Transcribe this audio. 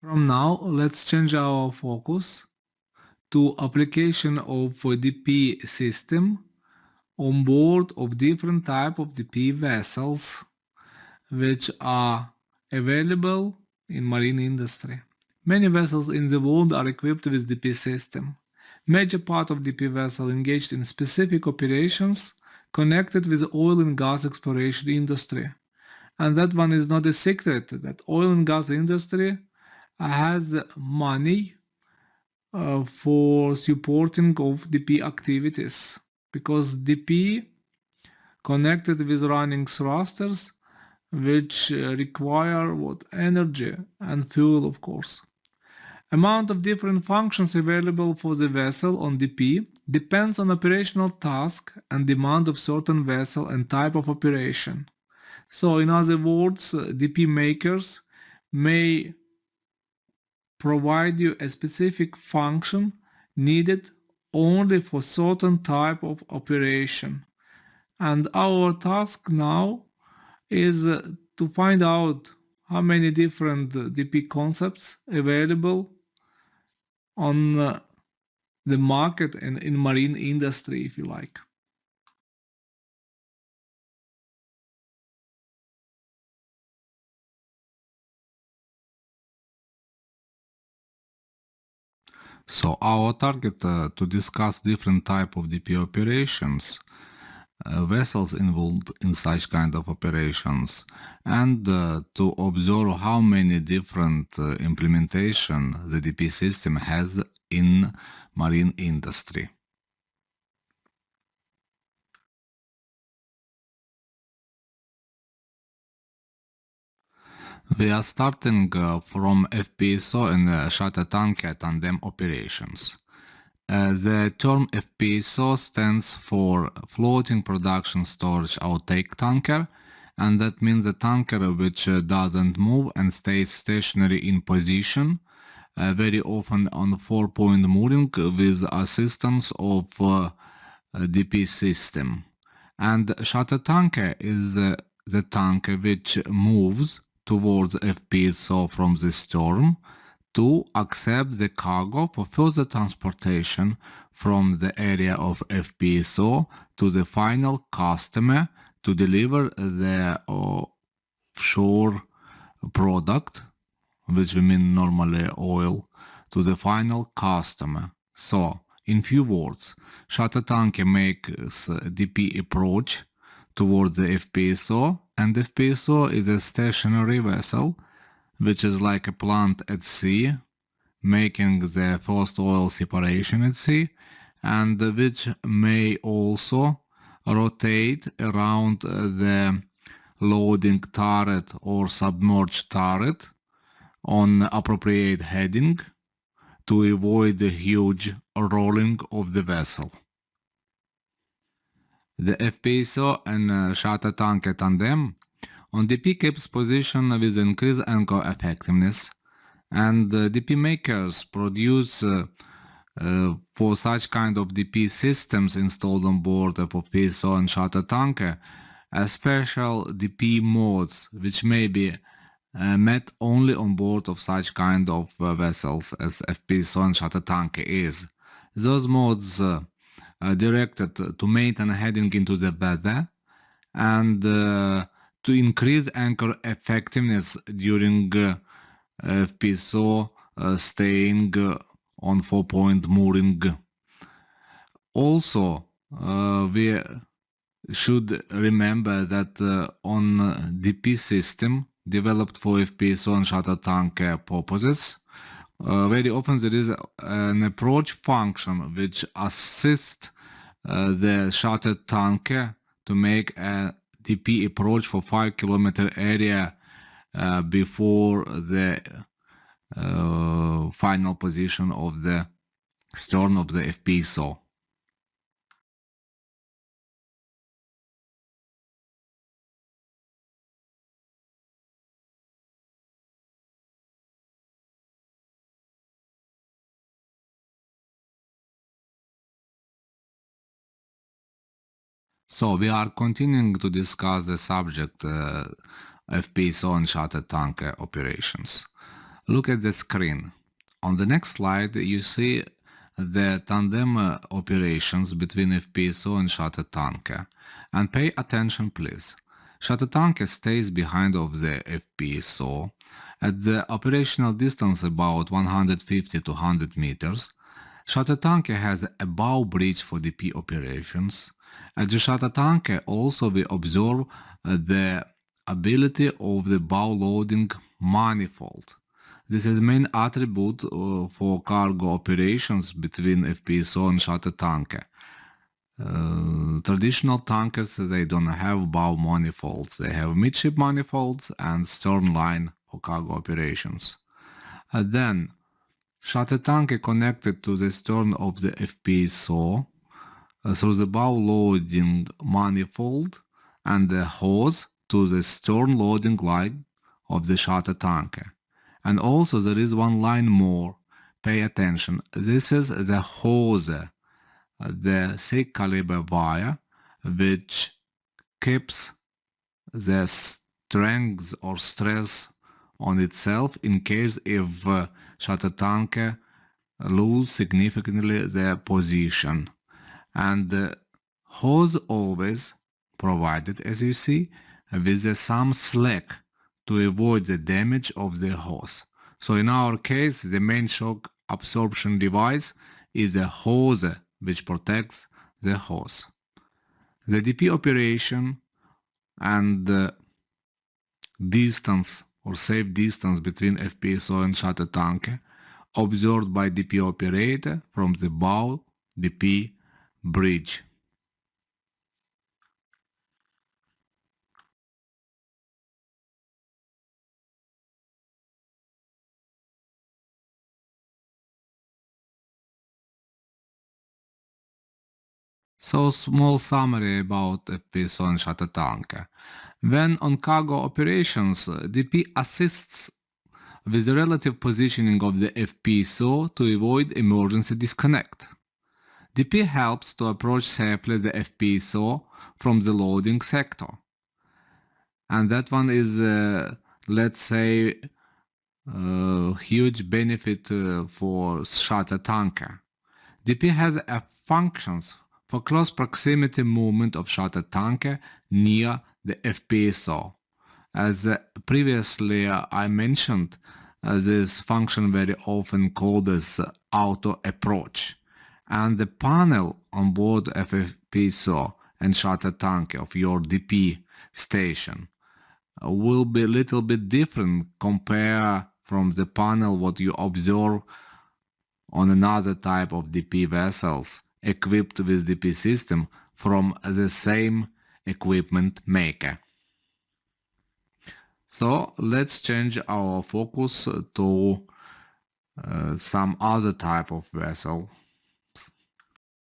From now, let's change our focus to application of DP system on board of different type of DP vessels which are available in marine industry. Many vessels in the world are equipped with DP system. Major part of DP vessel engaged in specific operations connected with the oil and gas exploration industry. And that one is not a secret that oil and gas industry has money for supporting of DP activities because DP connected with running thrusters which require what energy and fuel, of course. Amount of different functions available for the vessel on DP depends on operational task and demand of certain vessel and type of operation. So in other words, DP makers may provide you a specific function needed only for certain type of operation. And our task now is to find out how many different DP concepts available on the market and in marine industry, if you like. So our target to discuss different type of DP operations, vessels involved in such kind of operations, and to observe how many different implementation the DP system has in marine industry. We are starting from Fpso and shuttle tanker tandem operations. The term Fpso stands for Floating Production Storage Outtake Tanker, and that means a tanker which doesn't move and stays stationary in position, very often on 4-point mooring with assistance of DP system. And shuttle tanker is the tanker which moves towards Fpso from the stern to accept the cargo for further transportation from the area of Fpso to the final customer to deliver the offshore product, which we mean normally oil, to the final customer. So, in few words, shuttle tanker makes DP approach towards the Fpso, and Fpso is a stationary vessel which is like a plant at sea, making the first oil separation at sea, and which may also rotate around the loading turret or submerged turret on appropriate heading to avoid the huge rolling of the vessel. The Fpso and shuttle tanker tandem on DP keeps position with increased anchor effectiveness, and DP makers produce for such kind of DP systems installed on board of Fpso and shuttle tanker special DP modes which may be met only on board of such kind of vessels as Fpso and shuttle tanker is. Those modes are directed to maintain heading into the weather and to increase anchor effectiveness during Fpso staying on 4-point mooring. Also, we should remember that on DP system developed for Fpso and shuttle tanker purposes, very often there is an approach function which assists the shuttle tanker to make a DP approach for 5-kilometer area before the final position of the stern of the Fpso. So we are continuing to discuss the subject Fpso and shuttle tanker operations. Look at the screen. On the next slide, you see the tandem operations between Fpso and Shutle tanker. And pay attention, please. Shutle tanker stays behind of the Fpso at the operational distance about 150 to 100 meters. Shutle tanker has a bow bridge for DP operations. At the Shutle tanker also we observe the ability of the bow loading manifold. This is main attribute for cargo operations between Fpso and Shutle tanker. Traditional tankers, they don't have bow manifolds. They have midship manifolds and stern line for cargo operations. Then, Shutle tanker connected to the stern of the Fpso through the bow loading manifold and the hose to the stern loading line of the Shutle tanker. And also there is one line more. Pay attention. This is the hose, the thick caliber wire, which keeps the strength or stress on itself in case if Shutle tanker lose significantly their position. And the hose always provided, as you see, with some slack to avoid the damage of the hose. So in our case, the main shock absorption device is a hose which protects the hose. The DP operation and the distance or safe distance between Fpso and Shutle tanker observed by DP operator from the bow DP bridge. So small summary about Fpso and Shutle tanker. When on cargo operations, DP assists with the relative positioning of the Fpso to avoid emergency disconnect. DP helps to approach safely the Fpso from the loading sector. And that one is, let's say, huge benefit for Shutle tanker. DP has a functions for close proximity movement of Shutle tanker near the Fpso. As previously I mentioned, this function very often called as auto approach. And the panel on board Fpso and Shutle tanker of your DP station will be a little bit different compared from the panel what you observe on another type of DP vessels equipped with DP system from the same equipment maker. So let's change our focus to some other type of vessel.